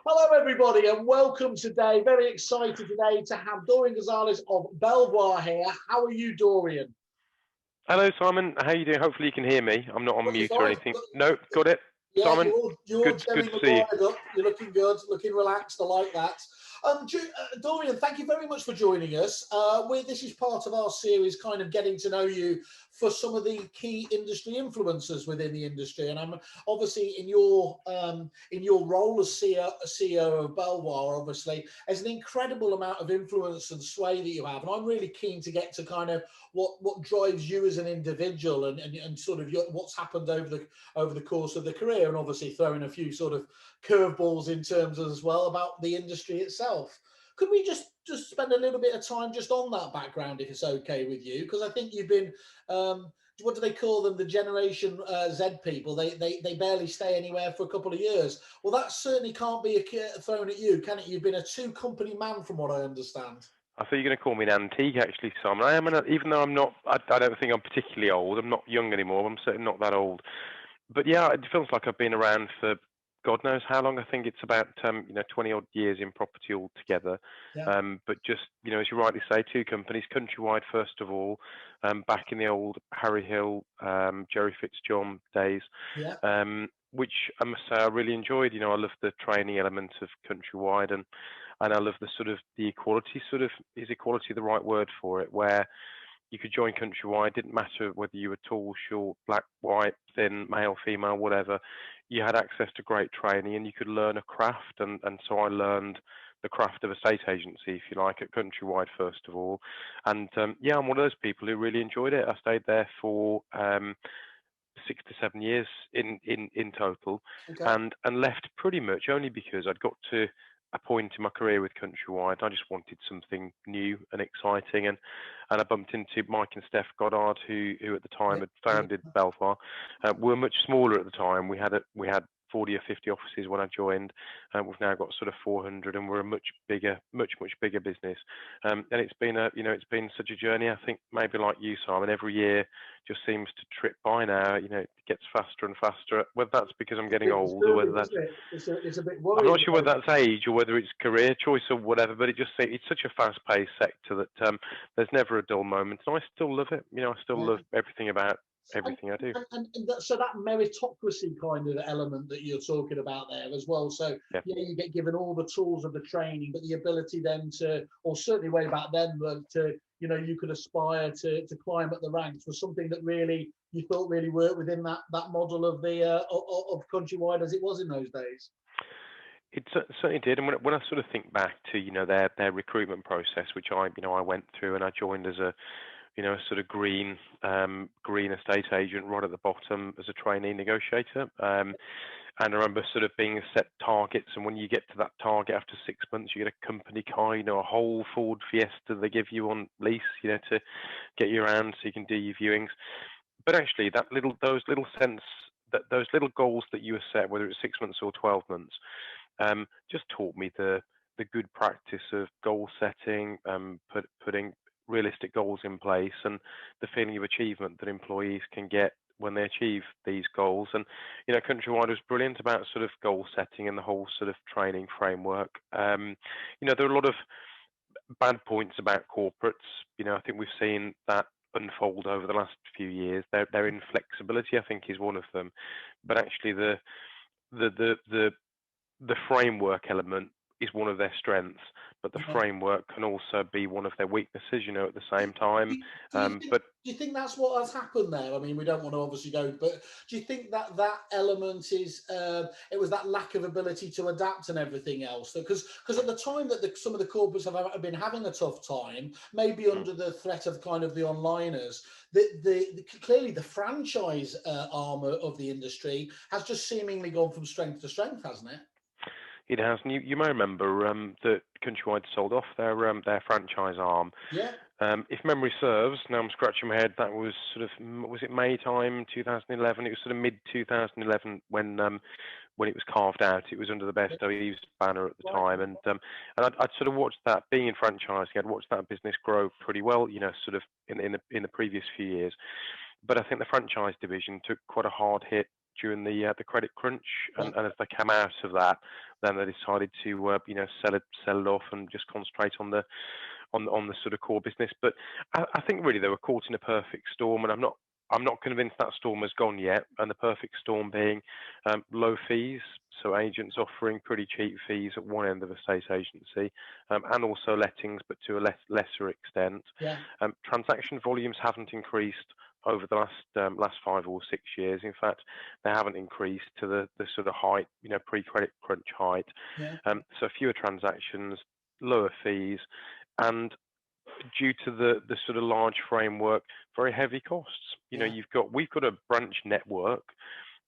Hello, everybody, and welcome today. Very excited today to have Dorian Gonsalves of Belvoir here. How are you, Dorian? Hello, Simon. How you doing? Hopefully you can hear me. I'm not on Got your mute or side? anything. No, got it. Yeah, Simon, you're good Jerry to see you. Maguired up. You're looking good, looking relaxed. I like that. Dorian, thank you very much for joining us. This is part of our series, kind of getting to know you for some of the key industry influencers within the industry. And I'm obviously in your role as CEO of Belvoir, obviously, there's an incredible amount of influence and sway that you have. And I'm really keen to get to kind of what drives you as an individual and sort of what's happened over the course of the career, and obviously throwing a few sort of curveballs in terms as well about the industry itself. Could we just spend a little bit of time just on that background, if it's okay with you? Because I think you've been, what do they call them? The Generation Z people. They barely stay anywhere for a couple of years. Well, that certainly can't be thrown at you, can it? You've been a two-company man, from what I understand. I thought you were going to call me an antique, actually, Simon. I am, even though I'm not, I don't think I'm particularly old. I'm not young anymore. I'm certainly not that old. But yeah, it feels like I've been around for God knows how long. I think it's about 20 odd years in property altogether. Yeah. But just as you rightly say, two companies, Countrywide first of all, back in the old Harry Hill, Jerry Fitzjohn days. Yeah. Which I must say I really enjoyed. I love the training element of Countrywide, and I love the equality is equality the right word for it, where you could join Countrywide, didn't matter whether you were tall, short, black, white, thin, male, female, whatever. You had access to great training and you could learn a craft, and so I learned the craft of estate agency, if you like, at Countrywide first of all. And I'm one of those people who really enjoyed it. I stayed there for 6 to 7 years in total, Okay. and left pretty much only because I'd got to a point in my career with Countrywide. I just wanted something new and exciting, and I bumped into Mike and Steph Goddard, who at the time had founded Belvoir. We were much smaller at the time. We had 40 or 50 offices when I joined. We've now got sort of 400, and we're a much bigger business. And it's been such a journey. I think maybe like you, Simon, every year just seems to trip by now. It gets faster and faster. Whether that's because I'm getting old, or whether that's it's a bit I'm worrying. not sure whether that's age or whether it's career choice or whatever, but it's such a fast-paced sector that there's never a dull moment. And I still love it. I still love everything about everything I do. So that meritocracy kind of element that you're talking about there as well. So Yeah. You get given all the tools of the training, but the ability then to, or certainly way back then, to you could aspire to climb up the ranks was something that really you thought really worked within that model of the of Countrywide as it was in those days. It certainly did, and when I sort of think back to their recruitment process, which I went through, and I joined as a sort of green estate agent right at the bottom as a trainee negotiator. And I remember sort of being set targets, and when you get to that target after 6 months, you get a company car, a whole Ford Fiesta they give you on lease, to get you around so you can do your viewings. But actually, those little goals that you were set, whether it's 6 months or 12 months, just taught me the good practice of goal setting, putting realistic goals in place, and the feeling of achievement that employees can get when they achieve these goals. And Countrywide was brilliant about sort of goal setting and the whole sort of training framework. There are a lot of bad points about corporates. I think we've seen that unfold over the last few years. Their inflexibility, I think, is one of them. But actually, the framework element is one of their strengths, but the framework can also be one of their weaknesses, at the same time. Do you think that's what has happened there? I mean, we don't want to obviously go, but do you think that element is, it was that lack of ability to adapt and everything else? Because at the time that some of the corporates have been having a tough time, maybe under the threat of kind of the onliners, clearly the franchise arm of the industry has just seemingly gone from strength to strength, hasn't it? It has, and you may remember that Countrywide sold off their franchise arm. Yeah. If memory serves, now I'm scratching my head, that was sort of, was it May time 2011? It was sort of mid 2011 when it was carved out. It was under the Best Eves banner at the time, and I'd sort of watched that, being in franchising, I'd watched that business grow pretty well, sort of in the previous few years. But I think the franchise division took quite a hard hit during the credit crunch, and as they came out of that, then they decided to sell it off and just concentrate on the sort of core business. But I think really they were caught in a perfect storm, and I'm not convinced that storm has gone yet. And the perfect storm being low fees, so agents offering pretty cheap fees at one end of a state agency, and also lettings, but to a lesser extent. Yeah. Transaction volumes haven't increased over the last 5 or 6 years. In fact, they haven't increased to the sort of height, pre-credit crunch height. Yeah. So fewer transactions, lower fees, and due to the sort of large framework, very heavy costs. We've got a branch network,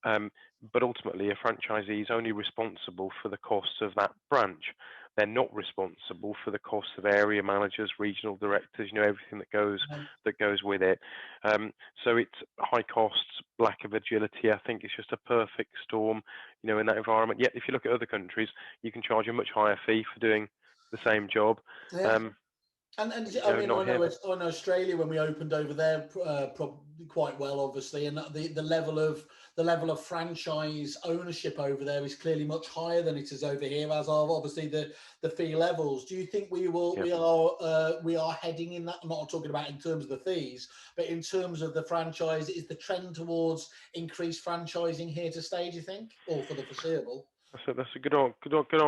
but ultimately a franchisee is only responsible for the costs of that branch. They're not responsible for the costs of area managers, regional directors, everything that goes with it. So it's high costs, lack of agility. I think it's just a perfect storm, in that environment. Yet if you look at other countries, you can charge a much higher fee for doing the same job. Yeah. And I mean, I know Australia, when we opened over there, probably quite well, obviously, and the level of franchise ownership over there is clearly much higher than it is over here, as are obviously the fee levels. Do you think we are heading in that? I'm not talking about in terms of the fees, but in terms of the franchise, is the trend towards increased franchising here to stay, do you think, or for the foreseeable? That's a good old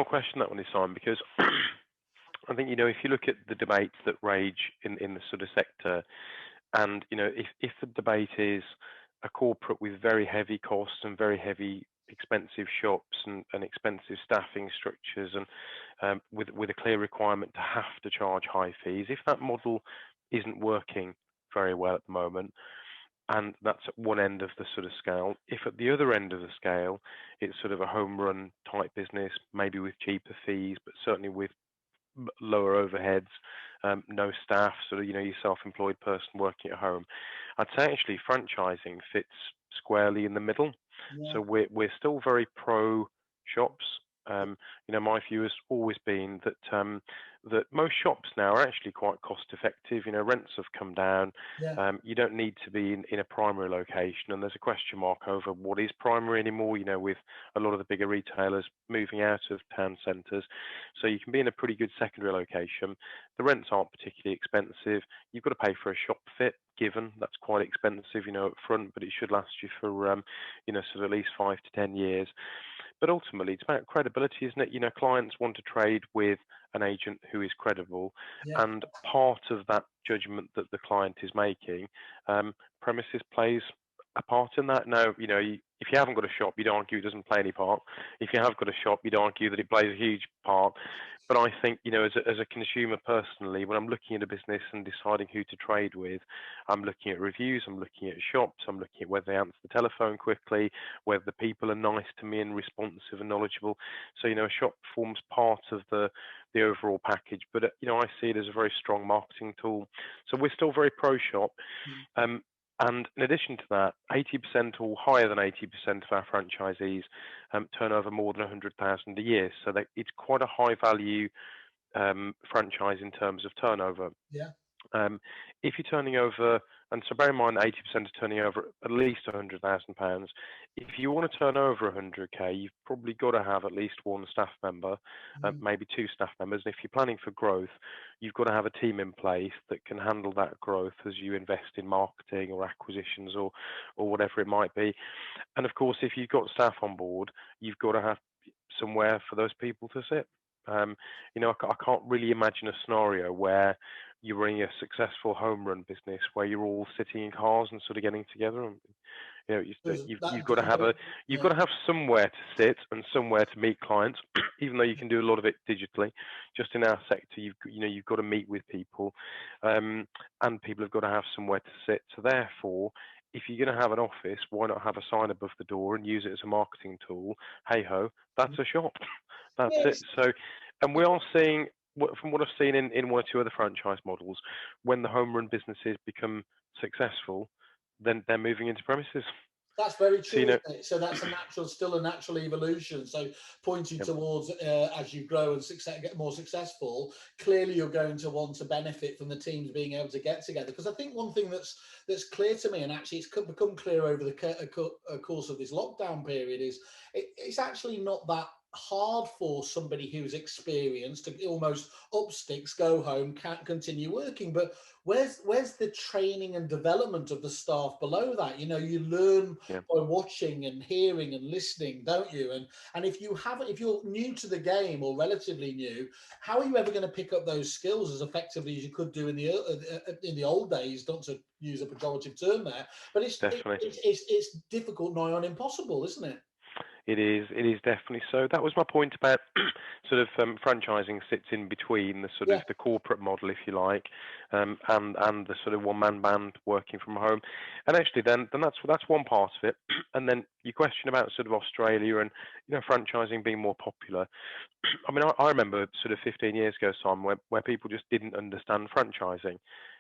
question, that one, is, Simon, because I think, if you look at the debates that rage in the sort of sector, and, if the debate is a corporate with very heavy costs and very heavy expensive shops and expensive staffing structures, and with a clear requirement to have to charge high fees, if that model isn't working very well at the moment, and that's at one end of the sort of scale. If at the other end of the scale, it's sort of a home run type business, maybe with cheaper fees, but certainly with lower overheads, no staff, sort of, your self-employed person working at home, I'd say actually franchising fits squarely in the middle. Yeah. So we're still very pro shops. My view has always been that most shops now are actually quite cost effective. Rents have come down. Yeah. You don't need to be in a primary location, and there's a question mark over what is primary anymore, with a lot of the bigger retailers moving out of town centres. So you can be in a pretty good secondary location. The rents aren't particularly expensive. You've got to pay for a shop fit, given that's quite expensive, up front, but it should last you for, sort of at least 5 to 10 years. But ultimately, it's about credibility, isn't it? Clients want to trade with an agent who is credible, and part of that judgment that the client is making, premises plays a part in that. Now, if you haven't got a shop, you'd argue it doesn't play any part. If you have got a shop, you'd argue that it plays a huge part. But I think, as a consumer personally, when I'm looking at a business and deciding who to trade with, I'm looking at reviews, I'm looking at shops, I'm looking at whether they answer the telephone quickly, whether the people are nice to me and responsive and knowledgeable. So, a shop forms part of the overall package. But, I see it as a very strong marketing tool. So we're still very pro-shop. And in addition to that, 80% or higher than 80% of our franchisees turn over more than 100,000 a year. So it's quite a high value franchise in terms of turnover. Yeah. If you're turning over, and so bear in mind, 80% is turning over at least £100,000. If you want to turn over 100k, you've probably got to have at least one staff member, maybe two staff members. And if you're planning for growth, you've got to have a team in place that can handle that growth as you invest in marketing or acquisitions or whatever it might be. And of course, if you've got staff on board, you've got to have somewhere for those people to sit. I can't really imagine a scenario where you're running a successful home run business where you're all sitting in cars and sort of getting together. And you've got to have somewhere to sit and somewhere to meet clients, even though you can do a lot of it digitally. Just in our sector, you've got to meet with people, and people have got to have somewhere to sit. So therefore, if you're going to have an office, why not have a sign above the door and use it as a marketing tool? Hey ho, that's a shop. That's it. So, and we are seeing, from what I've seen in one or two other franchise models, when the home run businesses become successful, then they're moving into premises. That's very So, true, isn't it? So that's still a natural evolution. So pointing yep, towards as you grow and get more successful, clearly you're going to want to benefit from the teams being able to get together. Because I think one thing that's clear to me, and actually it's become clear over the course of this lockdown period, is it's actually not that hard for somebody who's experienced to almost up sticks, go home, can't continue working. But where's the training and development of the staff below that? You know, you learn yeah, by watching and hearing and listening, don't you? And if you're new to the game or relatively new, how are you ever going to pick up those skills as effectively as you could do in the old days? Not to use a pejorative term there, but definitely. it's difficult, nigh on impossible, isn't it? It is definitely so. That was my point about sort of franchising sits in between the sort of Yeah, the corporate model, if you like, and the sort of one-man band working from home. And actually, then that's one part of it. And then your question about sort of Australia and franchising being more popular. I mean, I remember sort of 15 years ago, Simon, where people just didn't understand franchising,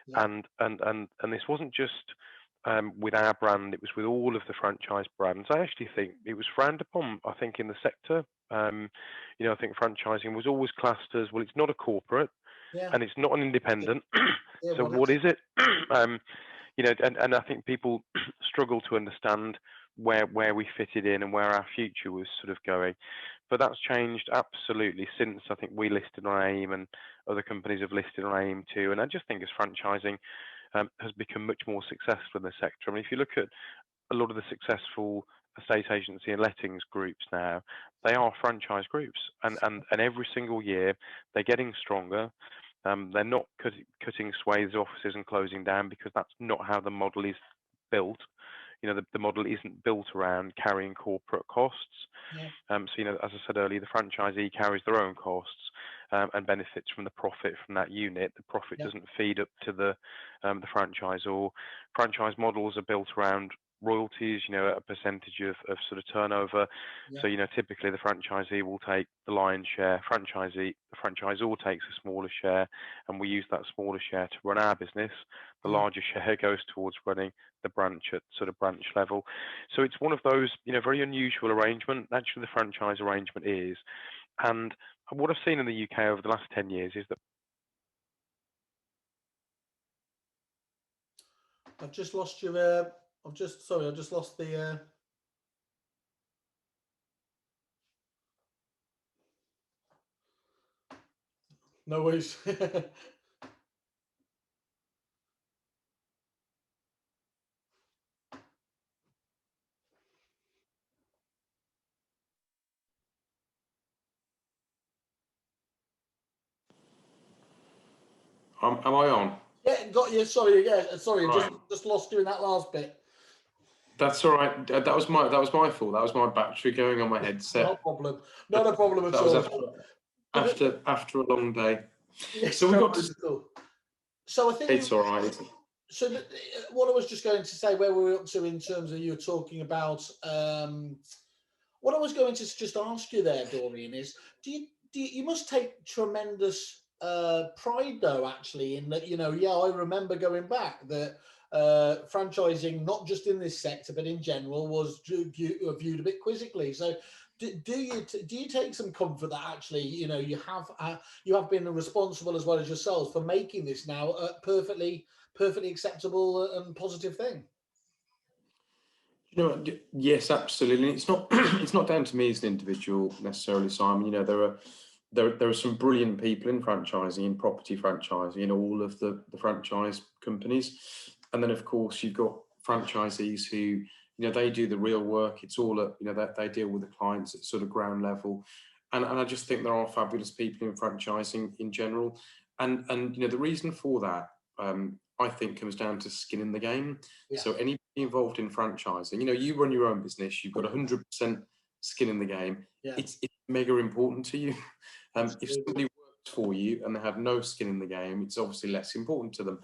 yeah, and this wasn't just with our brand; it was with all of the franchise brands. I actually think it was frowned upon. I think in the sector, I think franchising was always classed as, well, it's not a corporate yeah, and it's not an independent. yeah. So What what is? is it? um, and I think people struggle to understand where we fitted in and where our future was sort of going. But that's changed absolutely since I think we listed on AIM and other companies have listed on AIM too. And I just think as franchising has become much more successful in the sector. I mean, if you look at a lot of the successful estate agency and lettings groups now, they are franchise groups, and every single year they're getting stronger. They're not cutting swathes of offices and closing down, because that's not how the model is built. The model isn't built around carrying corporate costs. Yeah, So, as I said earlier, the franchisee carries their own costs and benefits from the profit from that unit. The profit yeah, doesn't feed up to the franchisor. Franchise models are built around royalties, a percentage of sort of turnover. yeah, So, typically the franchisee will take the lion's share. The franchisor takes a smaller share, and we use that smaller share to run our business. The yeah. larger share goes towards running the branch at sort of branch level. So it's one of those, very unusual arrangement. Actually, the franchise arrangement is, and what I've seen in the UK over the last 10 years is that. I've just lost your. I just lost the. No worries. Am I on? Yeah, got you. Sorry, yeah, sorry. Right. Just lost you in that last bit. That's all right. That was my fault. That was my battery going on my Not a headset. problem. Not a problem at That was all. after But after after a long day. yes, So we no got worries to. at all. So I think It's all right. so. What I was just going to say, where we were up to in terms of you were talking about. What I was going to just ask you there, Dorian, is you must take tremendous pride though, actually, in that, yeah, I remember going back that franchising, not just in this sector but in general, was viewed a bit quizzically. So do you take some comfort that actually you have been responsible as well as yourselves for making this now a perfectly acceptable and positive thing? You know what? Yes, absolutely. It's not it's not down to me as an individual necessarily, Simon. There are some brilliant people in franchising, in property franchising, in all of the franchise companies, and then of course you've got franchisees who they do the real work. It's all that they deal with the clients at sort of ground level, and I just think there are fabulous people in franchising in general, and the reason for that. I think comes down to skin in the game. Yeah, So anybody involved in franchising, you run your own business, you've got 100% skin in the game. yeah, It's mega important to you. If absolutely. somebody works for you and they have no skin in the game, it's obviously less important to them.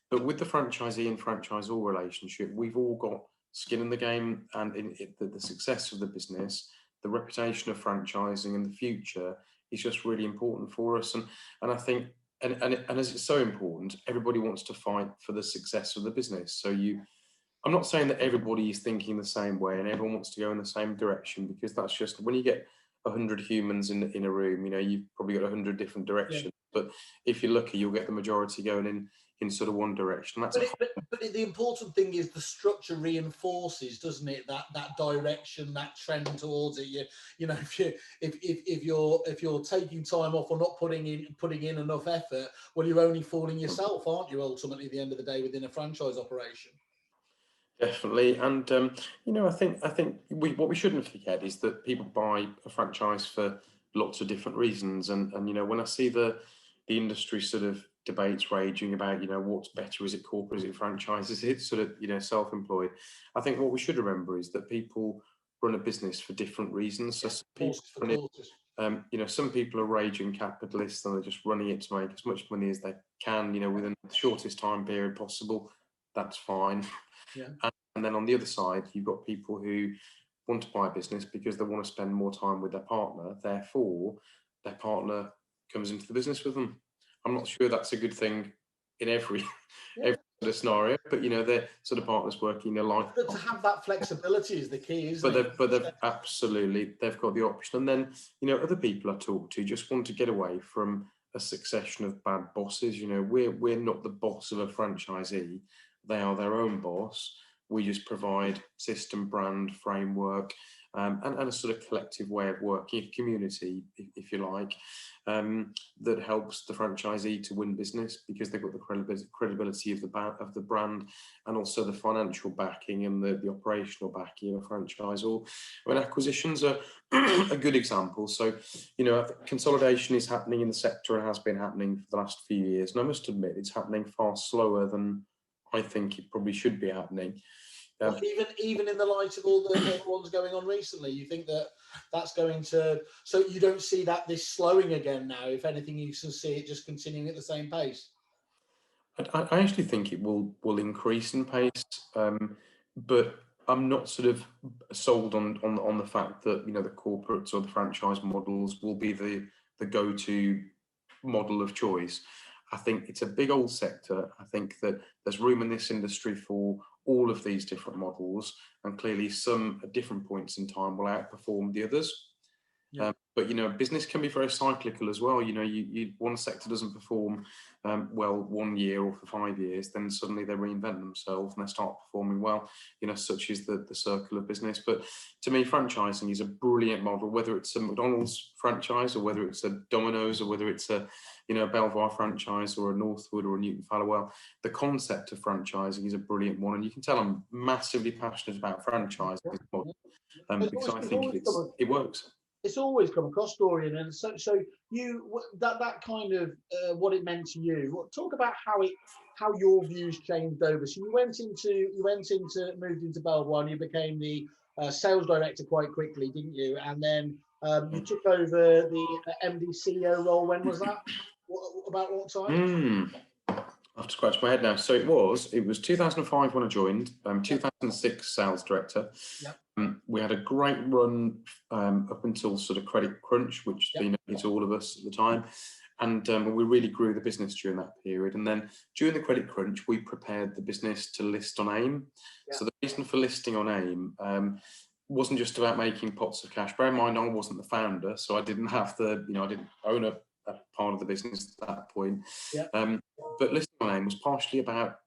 But with the franchisee and franchisor relationship, we've all got skin in the game, and the success of the business, the reputation of franchising in the future is just really important for us. And I think and as it's so important, everybody wants to fight for the success of the business. So I'm not saying that everybody is thinking the same way and everyone wants to go in the same direction, because that's just, when you get 100 humans in a room, you've probably got 100 different directions. But if you're lucky, you'll get the majority going in sort of one direction. But the important thing is the structure reinforces, doesn't it, that direction, that trend towards it. If you're taking time off or not putting in enough effort, well, you're only fooling yourself, aren't you? Ultimately, at the end of the day, within a franchise operation. Definitely, and I think what we shouldn't forget is that people buy a franchise for lots of different reasons, and when I see the industry sort of debates raging about what's better, is it corporate, is it franchise, is it sort of self-employed, I think what we should remember is that people run a business for different reasons. So some people are raging capitalists and they're just running it to make as much money as they can, within the shortest time period possible. That's fine. Yeah. And then on the other side, you've got people who want to buy a business because they want to spend more time with their partner. Therefore, their partner comes into the business with them. I'm not sure that's a good thing in every sort of scenario, but their sort of partners working their life. But to have that flexibility is the key, isn't it? But they've absolutely, they've got the option. And then other people I talk to just want to get away from a succession of bad bosses. We're not the boss of a franchisee. They are their own boss. We just provide system, brand, framework, and a sort of collective way of working, community, if you like, that helps the franchisee to win business, because they've got the credibility of the brand, and also the financial backing and the operational backing of a franchisor. When acquisitions are a good example. So, consolidation is happening in the sector and has been happening for the last few years. And I must admit, it's happening far slower than I think it probably should be happening. Well, even in the light of all the ones going on recently, you think that's going to, so you don't see this slowing again now? If anything, you can see it just continuing at the same pace. I actually think it will increase in pace, but I'm not sort of sold on the fact that the corporates or the franchise models will be the go-to model of choice. I think it's a big old sector. I think that there's room in this industry for all of these different models, and clearly some at different points in time will outperform the others. Yeah. But business can be very cyclical as well. One sector doesn't perform well 1 year or for 5 years, then suddenly they reinvent themselves and they start performing well. Such is the circle of business. But to me, franchising is a brilliant model, whether it's a McDonald's franchise or whether it's a Domino's or whether it's a Belvoir franchise or a Northwood or a Newton Fallowell. The concept of franchising is a brilliant one, and you can tell I'm massively passionate about franchising because I think it works. It's always come across, Dorian, and so you that kind of what it meant to you. Talk about how your views changed over. So you moved into Belvoir, and you became the sales director quite quickly, didn't you? And then you took over the MD CEO role. When was that? About what time? I have to scratch my head now. So it was 2005 when I joined, 2006 sales director. Yep. We had a great run up until sort of credit crunch, which hit all of us at the time. And we really grew the business during that period. And then during the credit crunch, we prepared the business to list on AIM. Yep. So the reason for listing on AIM wasn't just about making pots of cash. Bear in mind, I wasn't the founder, so I didn't have I didn't own a part of the business at that point. Yep. But listing on AIM was partially about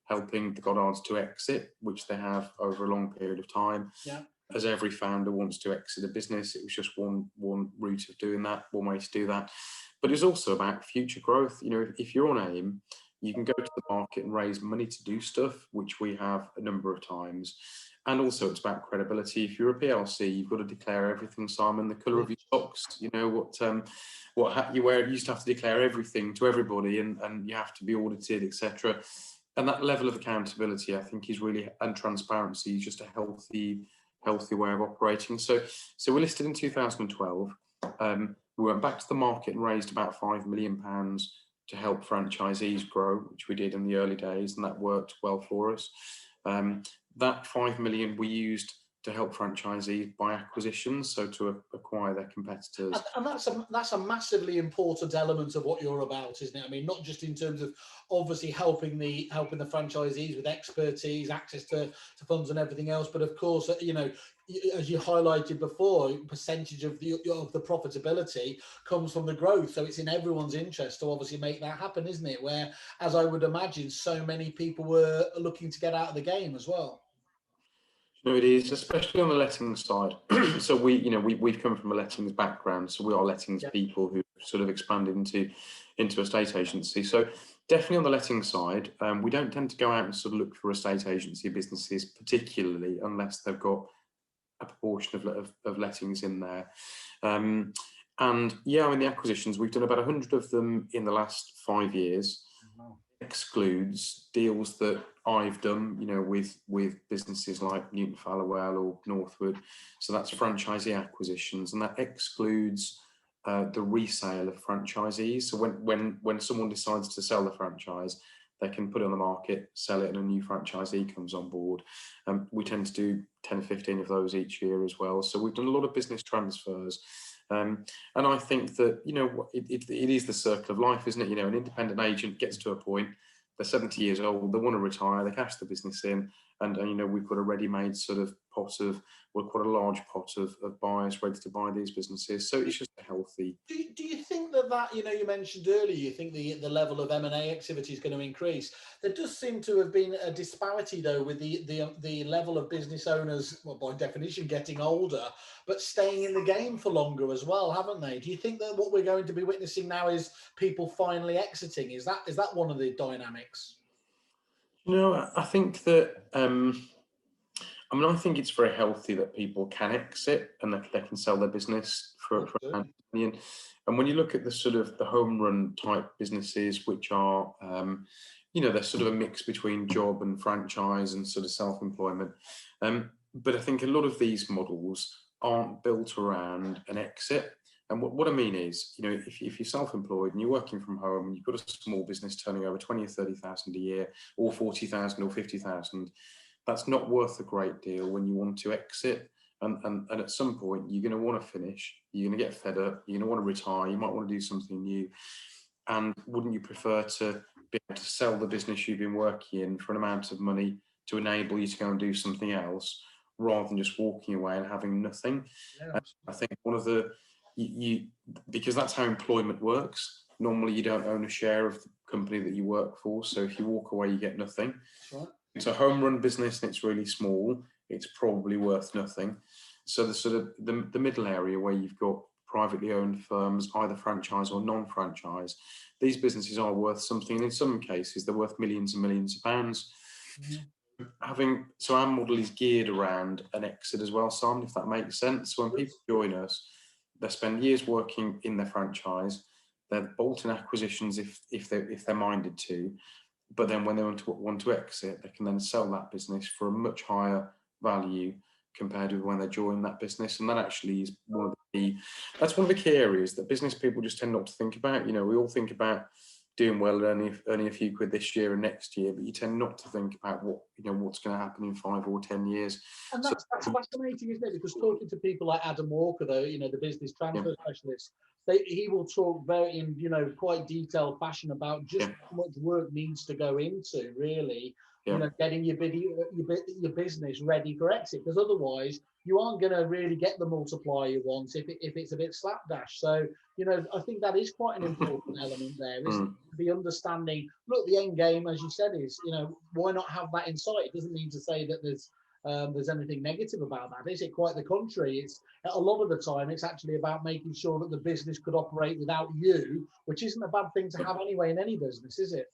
helping the Goddards to exit, which they have over a long period of time. Yeah. As every founder wants to exit a business, it was just one route of doing that, one way to do that. But it's also about future growth. If you're on AIM, you can go to the market and raise money to do stuff, which we have a number of times. And also it's about credibility. If you're a PLC, you've got to declare everything, Simon, the colour of your socks, what hat you wear. You used to have to declare everything to everybody, and you have to be audited, etc. And that level of accountability, I think, is really, and transparency is just a healthy way of operating. So we listed in 2012. We went back to the market and raised about £5 million to help franchisees grow, which we did in the early days, and that worked well for us. That 5 million we used to help franchisees buy acquisitions, so to acquire their competitors. And that's a massively important element of what you're about, isn't it? I mean, not just in terms of obviously helping the franchisees with expertise, access to funds and everything else, but of course, you know, as you highlighted before, percentage of the profitability comes from the growth. So it's in everyone's interest to obviously make that happen, isn't it? Where, as I would imagine, so many people were looking to get out of the game as well. No, it is, especially on the lettings side. So we've come from a lettings background, so we are lettings people who sort of expanded into estate agency. So definitely on the lettings side, we don't tend to go out and sort of look for estate agency businesses, particularly unless they've got a proportion of lettings in there. And yeah, I mean, the acquisitions, we've done about 100 of them in the last 5 years. Wow. Excludes deals that I've done, you know, with businesses like Newton Fallowell or Northwood. So that's franchisee acquisitions, and that excludes the resale of franchisees. So when someone decides to sell the franchise, they can put it on the market, sell it, and a new franchisee comes on board. We tend to do 10 or 15 of those each year as well. So we've done a lot of business transfers. And I think that, you know, it is the circle of life, isn't it? You know, an independent agent gets to a point, they're 70 years old, they want to retire, they cash the business in, and you know, we've got a ready-made sort of pot of, well, quite a large pot of buyers ready to buy these businesses. So it's just a healthy. Do you think that, you know, you mentioned earlier, you think the level of M&A activity is going to increase? There does seem to have been a disparity, though, with the level of business owners, well, by definition, getting older, but staying in the game for longer as well, haven't they? Do you think that what we're going to be witnessing now is people finally exiting? Is that one of the dynamics? No, I think that. I mean, I think it's very healthy that people can exit and that they can sell their business for a million. And when you look at the sort of the home run type businesses, which are, you know, they're sort of a mix between job and franchise and sort of self-employment. But I think a lot of these models aren't built around an exit. And what I mean is, you know, if you're self-employed and you're working from home and you've got a small business turning over 20 or 30,000 a year, or 40,000 or 50,000, that's not worth a great deal when you want to exit. And at some point, you're going to want to finish, you're going to get fed up, you're going to want to retire, you might want to do something new. And wouldn't you prefer to be able to sell the business you've been working in for an amount of money to enable you to go and do something else, rather than just walking away and having nothing? Yeah. I think one of the, because that's how employment works. Normally, you don't own a share of the company that you work for. So if you walk away, you get nothing. That's right. It's a home run business and it's really small. It's probably worth nothing. So the sort of the middle area where you've got privately owned firms, either franchise or non-franchise, these businesses are worth something. And in some cases, they're worth millions and millions of pounds. Mm-hmm. So our model is geared around an exit as well, Simon, if that makes sense. So when people join us, they spend years working in their franchise. They're bolt-on acquisitions if they're minded to. But then when they want to exit, they can then sell that business for a much higher value compared with when they join that business. And that actually is one of the key areas that business people just tend not to think about. You know, we all think about doing well, earning a few quid this year and next year, but you tend not to think about what's going to happen in 5 or 10 years. And that's fascinating, isn't it? Because talking to people like Adam Walker, though, you know, the business transfer specialist, he will talk very in, you know, quite detailed fashion about just how much work needs to go into really, you know, getting your business ready for exit, because otherwise you aren't going to really get the multiplier you want if it's a bit slapdash. So, you know, I think that is quite an important element there, isn't it? The understanding, look, the end game, as you said, is, you know, why not have that in sight? It doesn't mean to say that there's anything negative about that, is it? Quite the contrary. It's a lot of the time it's actually about making sure that the business could operate without you, which isn't a bad thing to have anyway in any business, is it?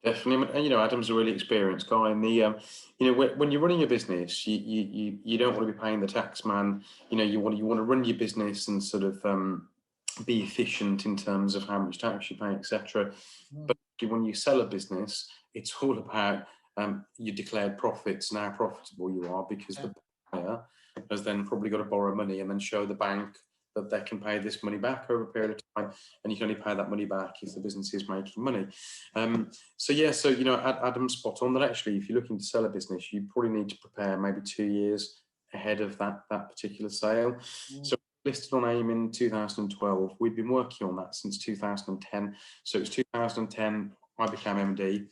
Definitely. And you know, Adam's a really experienced guy, and the you know, when you're running a business, you don't want to be paying the tax man. You know, you want to run your business and sort of be efficient in terms of how much tax you pay, etc. But when you sell a business, it's all about your declared profits and how profitable you are, because the buyer has then probably got to borrow money and then show the bank that they can pay this money back over a period of time, and you can only pay that money back if the business is making money. So you know, Adam's spot on that. Actually, if you're looking to sell a business, you probably need to prepare maybe 2 years ahead of that particular sale. So listed on AIM in 2012. We'd been working on that since 2010. So it was 2010 I became MD.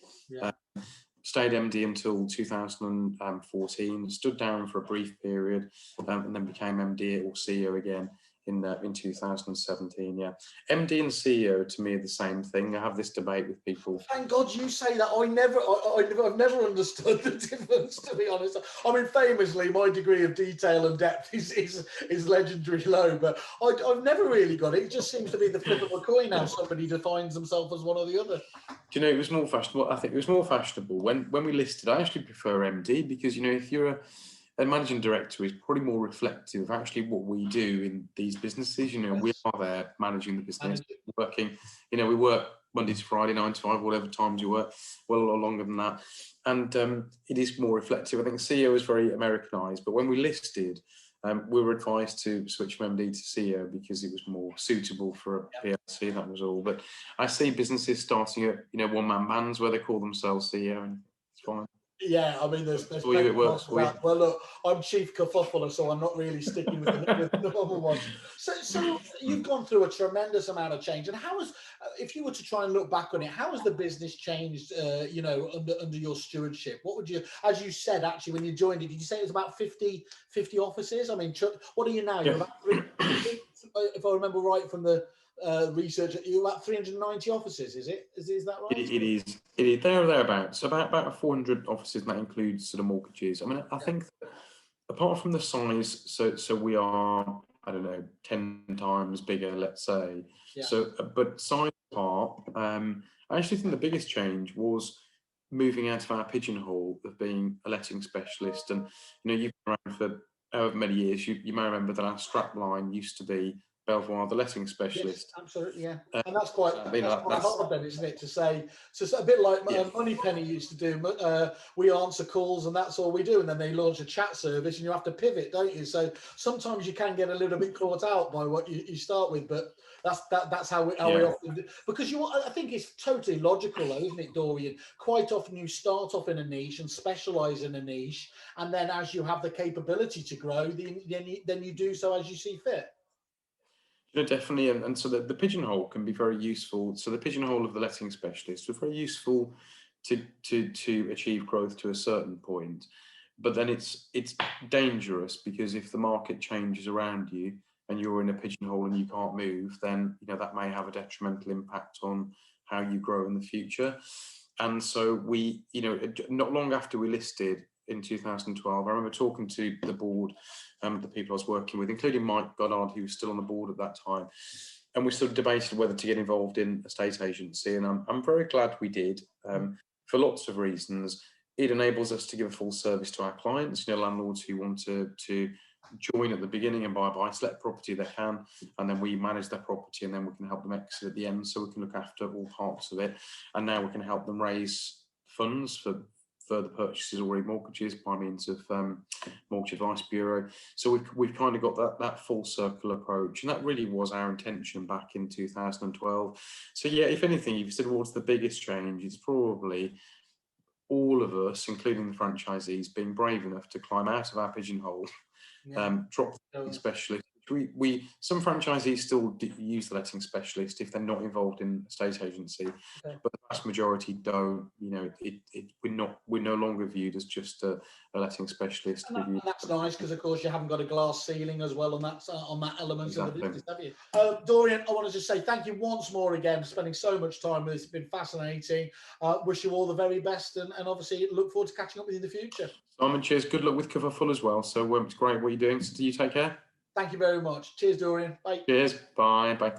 Stayed MD until 2014, stood down for a brief period, and then became MD or CEO again in 2017. Yeah, MD and CEO to me are the same thing. I have this debate with people. Thank God you say that. I've never understood the difference, to be honest. I mean, famously, my degree of detail and depth is legendary low, but I've never really got it. It just seems to be the flip of a coin how somebody defines themselves as one or the other. Do you know, it was more fashionable. I think it was more fashionable when we listed. I actually prefer MD because, you know, if you're a managing director, is probably more reflective of actually what we do in these businesses. You know, we are there managing the business, working. You know, we work Monday to Friday, 9 to 5, whatever times you work, well, a lot longer than that. And it is more reflective. I think CEO is very Americanized, but when we listed, we were advised to switch from MD to CEO because it was more suitable for a PLC. That was all. But I see businesses starting at, you know, one-man bands where they call themselves CEO, and it's fine. Yeah, I mean, there's plenty it works for you. Well, look, I'm Chief Kerfuffle, so I'm not really sticking with the normal ones. So you've gone through a tremendous amount of change, and how has, if you were to try and look back on it, how has the business changed? You know, under your stewardship, what would you, as you said, actually, when you joined it, did you say it was about 50 offices? I mean, what are you now? You're about if I remember right from the research, you're about 390 offices, is it? Is that right? It is there or thereabouts. About 400 offices, and that includes sort of mortgages. I mean, I think that apart from the size, so we are, I don't know, 10 times bigger, let's say. Yeah. So, but size apart, I actually think the biggest change was moving out of our pigeonhole of being a letting specialist. And, you know, you've been around for however many years, you may remember that our strapline used to be Belvoir, the letting specialist. Yes, absolutely, yeah. And that's quite that's hard then, isn't it, to say, so a bit like Moneypenny used to do, we answer calls and that's all we do, and then they launch a chat service and you have to pivot, don't you? So sometimes you can get a little bit caught out by what you start with, but that's how we often do. Because I think it's totally logical though, isn't it, Dorian? Quite often you start off in a niche and specialise in a niche, and then as you have the capability to grow, then you do so as you see fit. You know, definitely, and so the pigeonhole can be very useful. So the pigeonhole of the letting specialist was very useful to achieve growth to a certain point, but then it's dangerous because if the market changes around you and you're in a pigeonhole and you can't move, then you know that may have a detrimental impact on how you grow in the future. And so we, you know, not long after we listed in 2012, I remember talking to the board, the people I was working with, including Mike Goddard, who was still on the board at that time, and we sort of debated whether to get involved in a state agency. And I'm very glad we did, for lots of reasons. It enables us to give a full service to our clients. You know, landlords who want to join at the beginning and buy a buy-to-let property, they can, and then we manage their property, and then we can help them exit at the end, so we can look after all parts of it. And now we can help them raise funds for further purchases or remortgages by means of Mortgage Advice Bureau. So we've kind of got that full circle approach, and that really was our intention back in 2012. So yeah, if anything, if you said what's the biggest change, it's probably all of us, including the franchisees, being brave enough to climb out of our pigeonhole, drop the specialist. Some franchisees still use the letting specialist if they're not involved in a state agency, but the vast majority don't. You know, we're no longer viewed as just a letting specialist. And that's nice because, of course, you haven't got a glass ceiling as well on that element of the business, have you? Dorian, I want to just say thank you once more again for spending so much time with us. It's been fascinating. Wish you all the very best, and obviously look forward to catching up with you in the future. Simon, cheers. Good luck with Kerfuffle as well. So it's great what you're doing. So you take care. Thank you very much. Cheers, Dorian. Bye. Cheers. Bye. Bye.